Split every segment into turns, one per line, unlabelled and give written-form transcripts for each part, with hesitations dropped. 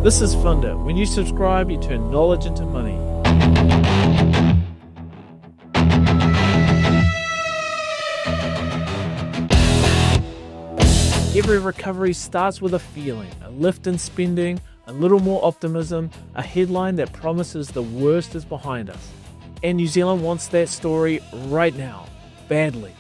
This is Funder. When you subscribe, you turn knowledge into money. Every recovery starts with a feeling, a lift in spending, a little more optimism, a headline that promises the worst is behind us. And New Zealand wants that story right now, badly.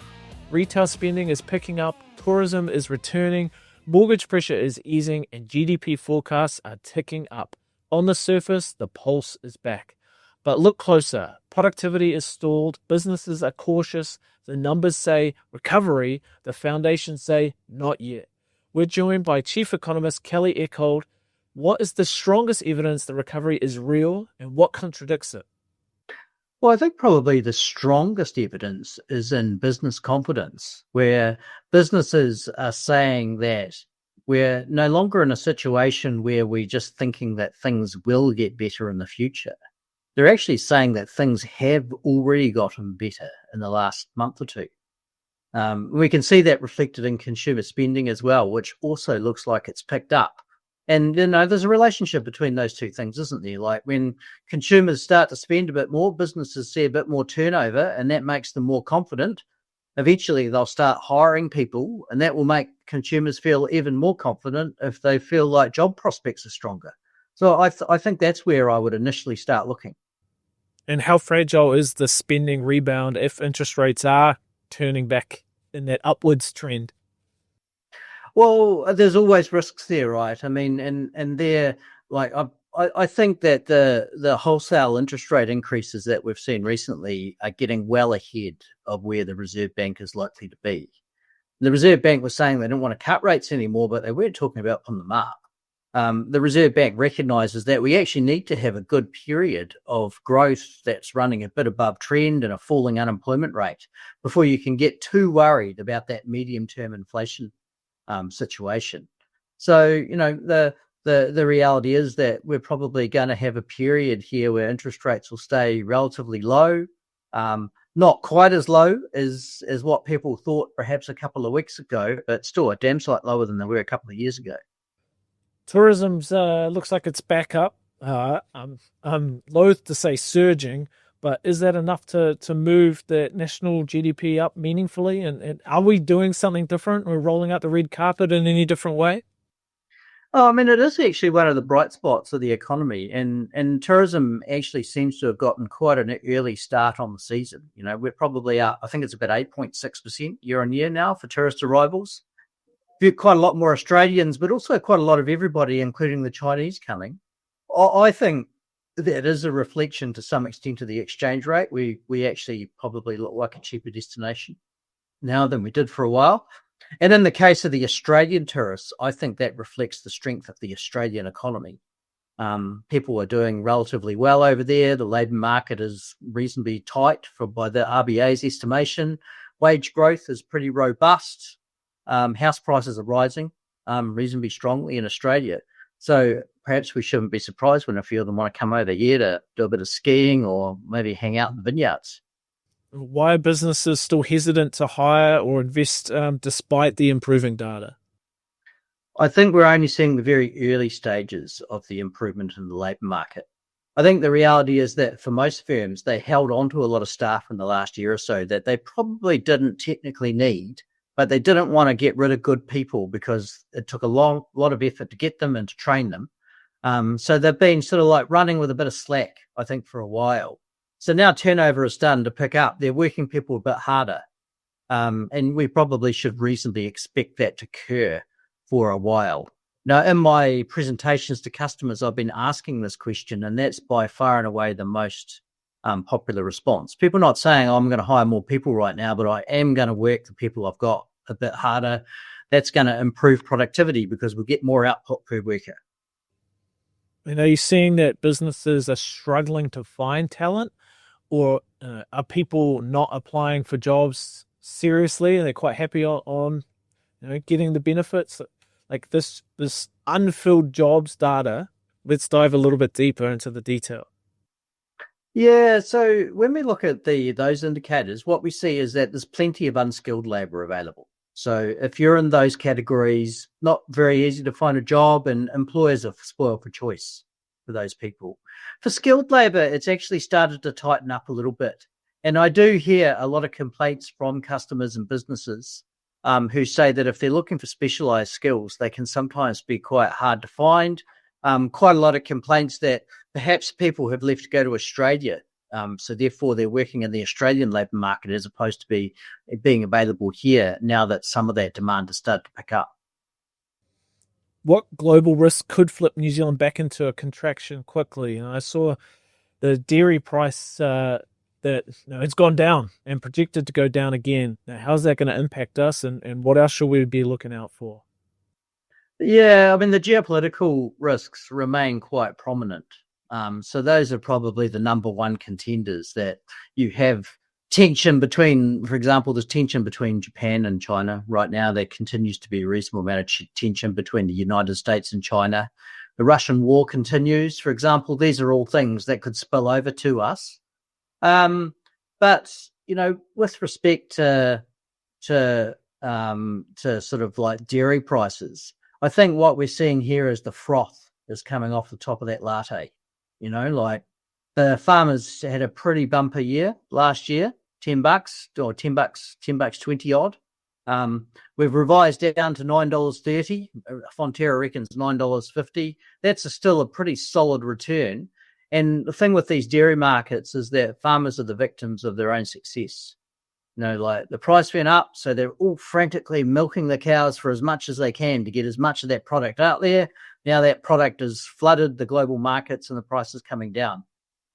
Retail spending is picking up, tourism is returning, mortgage pressure is easing, and GDP forecasts are ticking up. On the surface, the pulse is back. But look closer. Productivity is stalled, businesses are cautious, the numbers say recovery, the foundations say not yet. We're joined by Chief Economist Kelly Eckhold. What is the strongest evidence that recovery is real, and what contradicts it?
Well, I think probably the strongest evidence is in business confidence, where businesses are saying that we're no longer in a situation where we're just thinking that things will get better in the future. They're actually saying that things have already gotten better in the last month or two. We can see that reflected in consumer spending as well, which also looks like it's picked up. And, there's a relationship between those two things, isn't there? Like when consumers start to spend a bit more, businesses see a bit more turnover, and that makes them more confident. Eventually, they'll start hiring people, and that will make consumers feel even more confident if they feel like job prospects are stronger. So I think that's where I would initially start looking.
And how fragile is the spending rebound if interest rates are turning back in that upwards trend?
Well, there's always risks there, right? I mean, and they're like, I think that the wholesale interest rate increases that we've seen recently are getting well ahead of where the Reserve Bank is likely to be. The Reserve Bank was saying they didn't want to cut rates anymore, but they weren't talking about putting them up. The Reserve Bank recognises that we actually need to have a good period of growth that's running a bit above trend and a falling unemployment rate before you can get too worried about that medium-term inflation situation. So, the reality is that we're probably going to have a period here where interest rates will stay relatively low, not quite as low as what people thought perhaps a couple of weeks ago, but still a damn sight lower than they were a couple of years ago.
Tourism's looks like it's back up. I'm loath to say surging, but is that enough to move the national GDP up meaningfully? And are we doing something different? We're rolling out the red carpet in any different way?
Oh, I mean, it is actually one of the bright spots of the economy, and tourism actually seems to have gotten quite an early start on the season. We're probably up, I think it's about 8.6% year on year now for tourist arrivals. Quite a lot more Australians, but also quite a lot of everybody, including the Chinese, coming. I think that is a reflection to some extent of the exchange rate. We actually probably look like a cheaper destination now than we did for a while. And in the case of the Australian tourists, I think that reflects the strength of the Australian economy. People are doing relatively well over there. The labour market is reasonably tight by the RBA's estimation. Wage growth is pretty robust. House prices are rising reasonably strongly in Australia. So perhaps we shouldn't be surprised when a few of them want to come over here to do a bit of skiing or maybe hang out in the vineyards.
Why are businesses still hesitant to hire or invest despite the improving data?
I think we're only seeing the very early stages of the improvement in the labour market. I think the reality is that for most firms, they held on to a lot of staff in the last year or so that they probably didn't technically need, but they didn't want to get rid of good people because it took a lot of effort to get them and to train them. So they've been sort of like running with a bit of slack, I think, for a while. So now turnover is starting to pick up. They're working people a bit harder. And we probably should reasonably expect that to occur for a while. Now, in my presentations to customers, I've been asking this question, and that's by far and away the most popular response. People not saying, I'm going to hire more people right now, but I am going to work the people I've got a bit harder. That's going to improve productivity because we'll get more output per worker.
And are you seeing that businesses are struggling to find talent, or are people not applying for jobs seriously and they're quite happy on getting the benefits? Like this unfilled jobs data, let's dive a little bit deeper into the detail.
Yeah, so when we look at those indicators, what we see is that there's plenty of unskilled labour available. So if you're in those categories, not very easy to find a job, and employers are spoiled for choice for those people. For skilled labour, it's actually started to tighten up a little bit. And I do hear a lot of complaints from customers and businesses who say that if they're looking for specialised skills, they can sometimes be quite hard to find. Quite a lot of complaints that perhaps people have left to go to Australia. So therefore, they're working in the Australian labour market as opposed to being available here now that some of that demand has started to pick up.
What global risk could flip New Zealand back into a contraction quickly? I saw the dairy price that it's gone down and projected to go down again. Now, how's that going to impact us, and what else should we be looking out for?
Yeah, I mean, the geopolitical risks remain quite prominent. So those are probably the number one contenders that you have tension between. For example, there's tension between Japan and China right now. There continues to be a reasonable amount of tension between the United States and China. The Russian war continues, for example. These are all things that could spill over to us. But, with respect to sort of like dairy prices, I think what we're seeing here is the froth is coming off the top of that latte. Like the farmers had a pretty bumper year last year, $10 or $10, 20 odd. We've revised down to $9.30. Fonterra reckons $9.50. That's still a pretty solid return. And the thing with these dairy markets is that farmers are the victims of their own success. Like the price went up, so they're all frantically milking the cows for as much as they can to get as much of that product out there. Now that product has flooded the global markets and the price is coming down.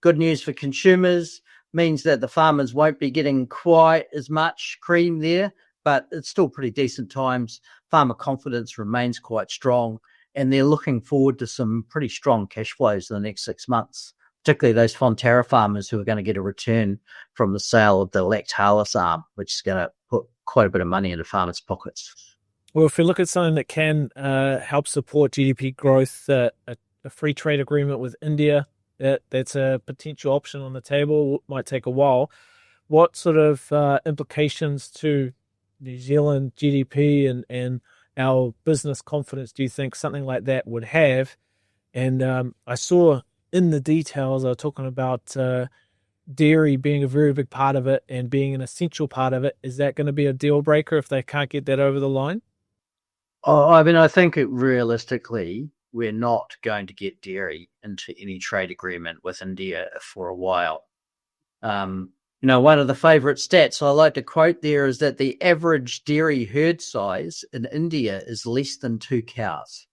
Good news for consumers means that the farmers won't be getting quite as much cream there, but it's still pretty decent times. Farmer confidence remains quite strong, and they're looking forward to some pretty strong cash flows in the next 6 months, particularly those Fonterra farmers who are going to get a return from the sale of the lactalis arm, which is going to put quite a bit of money into farmers' pockets.
Well, if we look at something that can help support GDP growth, a free trade agreement with India, that's a potential option on the table. It might take a while. What sort of implications to New Zealand GDP and our business confidence do you think something like that would have? And I saw in the details, I was talking about dairy being a very big part of it and being an essential part of it. Is that going to be a deal breaker if they can't get that over the line?
Oh, I mean, I think realistically, we're not going to get dairy into any trade agreement with India for a while. One of the favourite stats I like to quote there is that the average dairy herd size in India is less than 2 cows.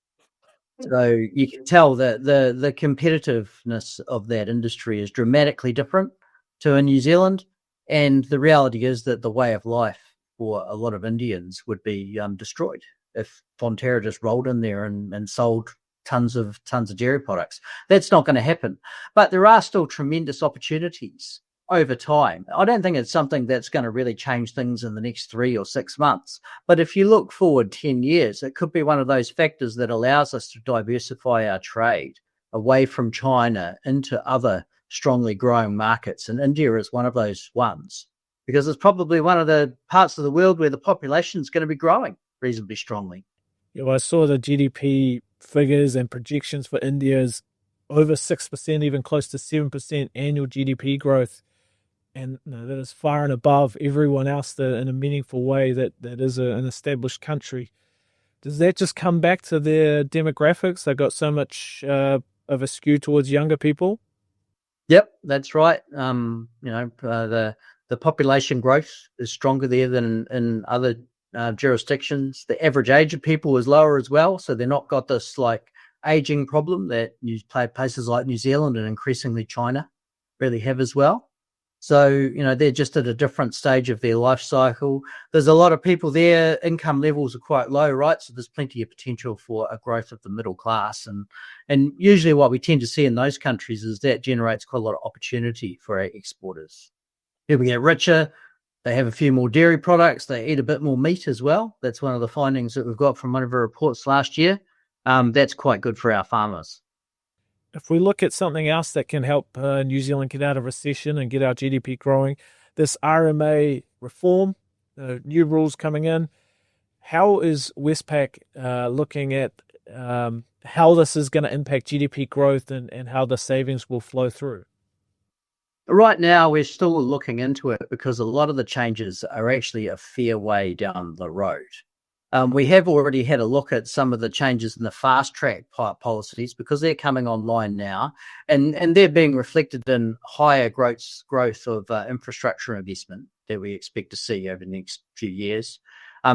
So you can tell that the competitiveness of that industry is dramatically different to in New Zealand. And the reality is that the way of life for a lot of Indians would be destroyed if Fonterra just rolled in there and sold tons of dairy products. That's not going to happen. But there are still tremendous opportunities over time. I don't think it's something that's going to really change things in the next 3 or 6 months. But if you look forward 10 years, it could be one of those factors that allows us to diversify our trade away from China into other strongly growing markets. And India is one of those ones, because it's probably one of the parts of the world where the population is going to be growing reasonably strongly.
Yeah, well, I saw the GDP figures and projections for India's over 6%, even close to 7% annual GDP growth. And that is far and above everyone else that in a meaningful way that is an established country. Does that just come back to their demographics? They've got so much of a skew towards younger people.
Yep, that's right. The population growth is stronger there than in other jurisdictions. The average age of people is lower as well, so they're not got this like aging problem that places like New Zealand and increasingly China really have as well. So, they're just at a different stage of their life cycle. There's a lot of people there, income levels are quite low, right? So there's plenty of potential for a growth of the middle class. And usually what we tend to see in those countries is that generates quite a lot of opportunity for our exporters. People get richer, they have a few more dairy products, they eat a bit more meat as well. That's one of the findings that we've got from one of our reports last year. That's quite good for our farmers.
If we look at something else that can help New Zealand get out of recession and get our GDP growing, this RMA reform, new rules coming in, How is Westpac looking at how this is going to impact GDP growth and how the savings will flow through?
Right now, we're still looking into it because a lot of the changes are actually a fair way down the road. We have already had a look at some of the changes in the fast track policies because they're coming online now, and they're being reflected in higher growth of infrastructure investment that we expect to see over the next few years.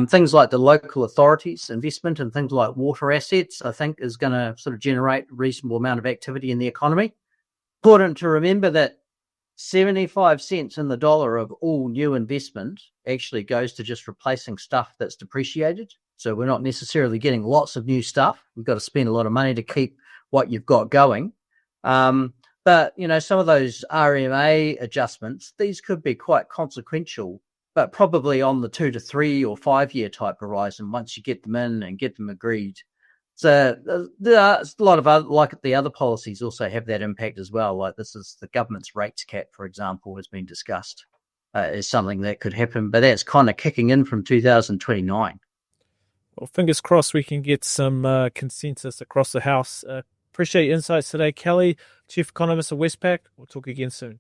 Things like the local authorities investment and things like water assets, I think, is going to sort of generate a reasonable amount of activity in the economy. Important to remember that 75 cents in the dollar of all new investment actually goes to just replacing stuff that's depreciated. So we're not necessarily getting lots of new stuff. We've got to spend a lot of money to keep what you've got going. But, some of those RMA adjustments, these could be quite consequential, but probably on the 2 to 3 or 5 year type horizon once you get them in and get them agreed. So there are a lot of other, like the other policies also have that impact as well. Like this is the government's rates cap, for example, has been discussed as something that could happen, but that's kind of kicking in from 2029.
Well, fingers crossed we can get some consensus across the House. Appreciate your insights today, Kelly, Chief Economist of Westpac. We'll talk again soon.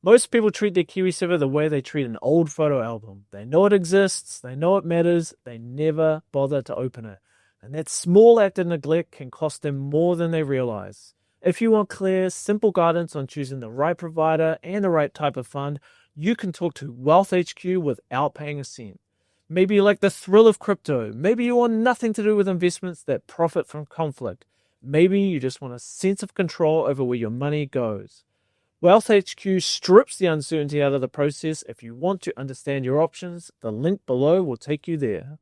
Most people treat their KiwiSaver the way they treat an old photo album. They know it exists, they know it matters, they never bother to open it. And that small act of neglect can cost them more than they realize. If you want clear, simple guidance on choosing the right provider and the right type of fund, you can talk to Wealth HQ without paying a cent. Maybe you like the thrill of crypto. Maybe you want nothing to do with investments that profit from conflict. Maybe you just want a sense of control over where your money goes. Wealth HQ strips the uncertainty out of the process. If you want to understand your options, the link below will take you there.